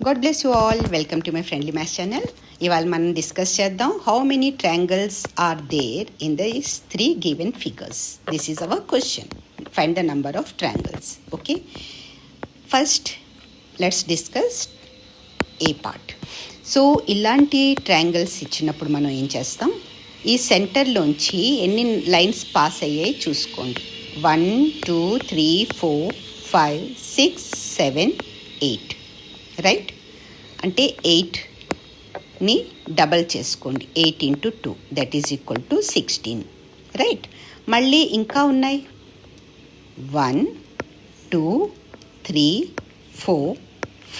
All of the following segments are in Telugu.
God bless you all. Welcome to my Friendly Maths channel. ఇవాళ మనం డిస్కస్ చేద్దాం how many triangles are there in these three given figures. This is our question. Find the number of triangles. Okay. First, let's discuss A part. So ఇలాంటి ట్రయాంగిల్స్ ఇచ్చినప్పుడు మనం ఏం చేస్తాం, ఈ సెంటర్లోంచి ఎన్ని లైన్స్ పాస్ అయ్యాయి చూసుకోండి. 1 2 3 4 5 6 7 8 రైట్. అంటే 8ని డబల్ చేసుకోండి. 8 into 2 that is equal to 16 right. మళ్ళీ ఇంకా ఉన్నాయి 1 2 3 4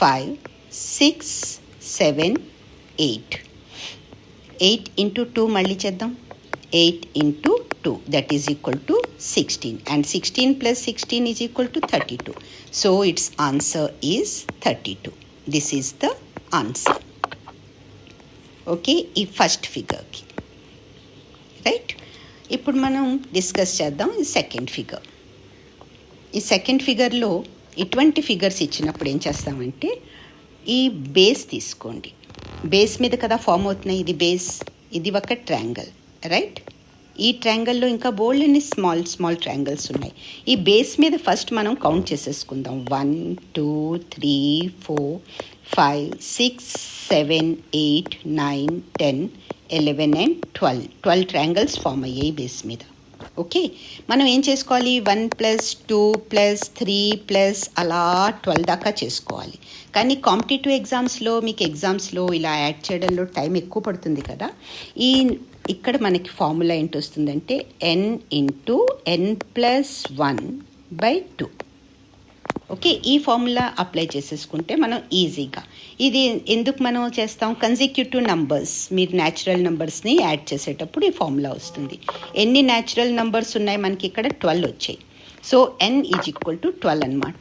5 6 7 8. 8 into 2 మళ్ళీ చేద్దాం. 8 into 2 that is equal to 16 and 16 plus 16 is equal to 32. So its answer is 32. This is the answer. Okay, ఈ ఫస్ట్ ఫిగర్కి రైట్. ఇప్పుడు మనం డిస్కస్ చేద్దాం ఈ సెకండ్ ఫిగర్. ఈ సెకండ్ ఫిగర్లో ఇటువంటి ఫిగర్స్ ఇచ్చినప్పుడు ఏం చేస్తామంటే, ఈ బేస్ తీసుకోండి. బేస్ మీద కదా ఫామ్ అవుతున్నాయి. ఇది బేస్, ఇది ఒక ట్రయాంగిల్ రైట్. ఈ ట్రయాంగిల్లో ఇంకా బోల్డ్ అన్ని స్మాల్ ట్రయాంగిల్స్ ఉన్నాయి. ఈ బేస్ మీద ఫస్ట్ మనం కౌంట్ చేసేసుకుందాం. 1 2 3 4 5 6 7 8 9 10 11 and 12 ట్రయాంగిల్స్ ఫామ్ అయ్యాయి బేస్ మీద. ఓకే, మనం ఏం చేసుకోవాలి, 1 + 2 + 3 + అలా 12 దాకా చేసుకోవాలి. కానీ కాంపిటేటివ్ ఎగ్జామ్స్లో ఇలా యాడ్ చేయడంలో టైం ఎక్కువ పడుతుంది కదా. ఇక్కడ మనకి ఫార్ములా ఏంటి వస్తుందంటే n into n + 1/2. ఓకే, ఈ ఫార్ములా అప్లై చేసేసుకుంటే మనం ఈజీగా, ఇది ఎందుకు మనం చేస్తాం, కన్సిక్యూటివ్ నంబర్స్, మీరు న్యాచురల్ నెంబర్స్ని యాడ్ చేసేటప్పుడు ఈ ఫార్ములా వస్తుంది. ఎన్ని న్యాచురల్ నెంబర్స్ ఉన్నాయి మనకి ఇక్కడ, 12 వచ్చాయి. So n is equal to 12 అనమాట.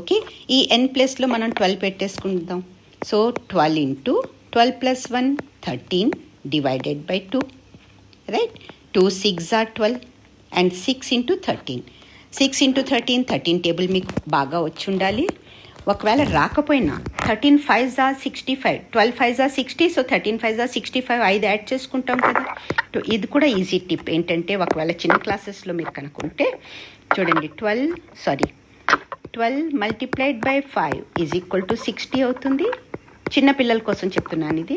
ఓకే, ఈ n ప్లేస్లో మనం 12 పెట్టేసుకుందాం. So 12 into 12 + 1 13 divided by 2 right. 2 6 are 12 and 6 into 13. 6 into 13 table మీకు బాగా వచ్చి ఉండాలి. ఒకవేళ రాకపోయినా 13 5s are 65, 12 5s are 60, so 13 5s are 65, 5 add చేసుకుంటాం కదా. ఇది కూడా ఈజీ టిప్ ఏంటంటే, ఒకవేళ చిన్న క్లాసెస్లో మీరు కనుక్కుంటే చూడండి, 12 multiplied by 5 is equal to 60 అవుతుంది. చిన్నపిల్లల కోసం చెప్తున్నాను ఇది.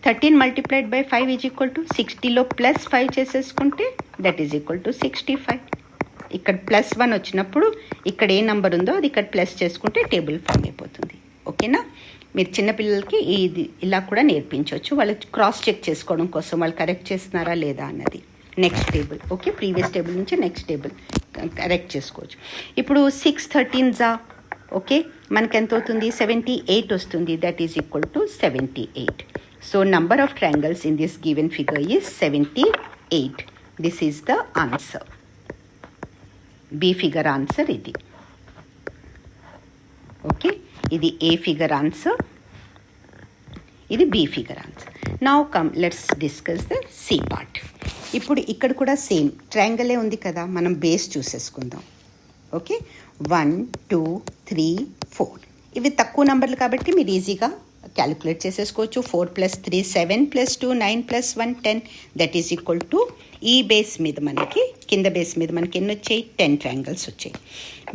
13 multiplied by 5 is equal to 60లో +5 చేసేసుకుంటే దట్ ఈజ్ ఈక్వల్ టు 65. ఇక్కడ +1 వచ్చినప్పుడు ఇక్కడ ఏ నెంబర్ ఉందో అది ఇక్కడ ప్లస్ చేసుకుంటే టేబుల్ ఫామ్ అయిపోతుంది. ఓకేనా, మీరు చిన్నపిల్లలకి ఇది ఇలా కూడా నేర్పించవచ్చు, వాళ్ళు క్రాస్ చెక్ చేసుకోవడం కోసం, వాళ్ళు కరెక్ట్ చేస్తున్నారా లేదా అన్నది. Next table, okay, previous table నుంచి నెక్స్ట్ టేబుల్ కరెక్ట్ చేసుకోవచ్చు. ఇప్పుడు 6 13s ఓకే, మనకి ఎంత అవుతుంది, 78 వస్తుంది. That is equal to 78. So number of triangles in this given figure is 78. This is the answer. B figure answer ఇది. ఓకే, ఇది ఏ ఫిగర్ ఆన్సర్, ఇది B figure answer. Now come let's discuss the C part. ఇప్పుడు ఇక్కడ కూడా సేమ్ ట్రయాంగిలే ఉంది కదా, మనం బేస్ చూసేసుకుందాం. ఓకే, 1 2 3 4 ఇవి తక్కువ నెంబర్లు కాబట్టి మీరు ఈజీగా క్యాలిక్యులేట్ చేసేసుకోవచ్చు. 4 + 3 7 + 2 9 + 1 10 దట్ ఈజ్ ఈక్వల్ టు, ఈ బేస్ మీద మనకి, కింద బేస్ మీద మనకి ఎన్ని వచ్చాయి, 10 ట్రయాంగిల్స్ వచ్చాయి.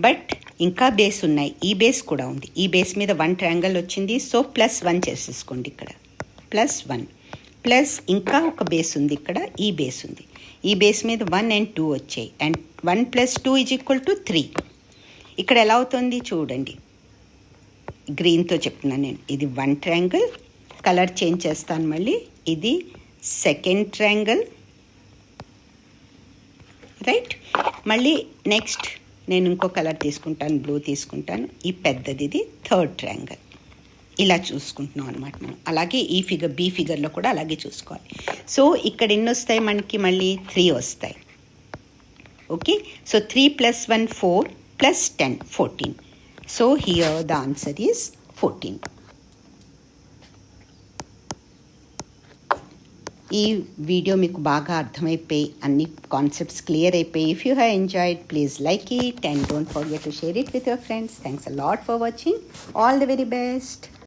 బట్ ఇంకా బేస్ ఉన్నాయి, ఈ బేస్ కూడా ఉంది. ఈ బేస్ మీద 1 ట్రయాంగిల్ వచ్చింది. సో +1 చేసేసుకోండి. ఇక్కడ +1 ప్లస్ ఇంకా ఒక బేస్ ఉంది, ఇక్కడ ఈ బేస్ ఉంది. ఈ బేస్ మీద 1 and 2 వచ్చాయి. And 1 + 2 is equal to 3. ఇక్కడ ఎలా అవుతుంది చూడండి, గ్రీన్తో చెప్తున్నాను నేను. ఇది 1 ట్రయాంగిల్, కలర్ చేంజ్ చేస్తాను మళ్ళీ. ఇది సెకండ్ ట్రయాంగిల్ రైట్. మళ్ళీ నెక్స్ట్ నేను ఇంకో కలర్ తీసుకుంటాను, బ్లూ తీసుకుంటాను. ఈ పెద్దది, ఇది థర్డ్ ట్రయాంగిల్. ఇలా చూసుకుంటున్నాం అనమాట మనం. అలాగే ఈ ఫిగర్, బి ఫిగర్లో కూడా అలాగే చూసుకోవాలి. సో ఇక్కడ ఎన్ని వస్తాయి మనకి, మళ్ళీ 3 వస్తాయి. Okay, so 3 + 1 4 + 10 14. So here the answer is 14. ఈ వీడియో మీకు బాగా అర్థమైపోయి అన్ని కాన్సెప్ట్స్ క్లియర్ అయిపోయి if you have enjoyed please like it and don't forget to share it with your friends. Thanks a lot for watching. All the very best.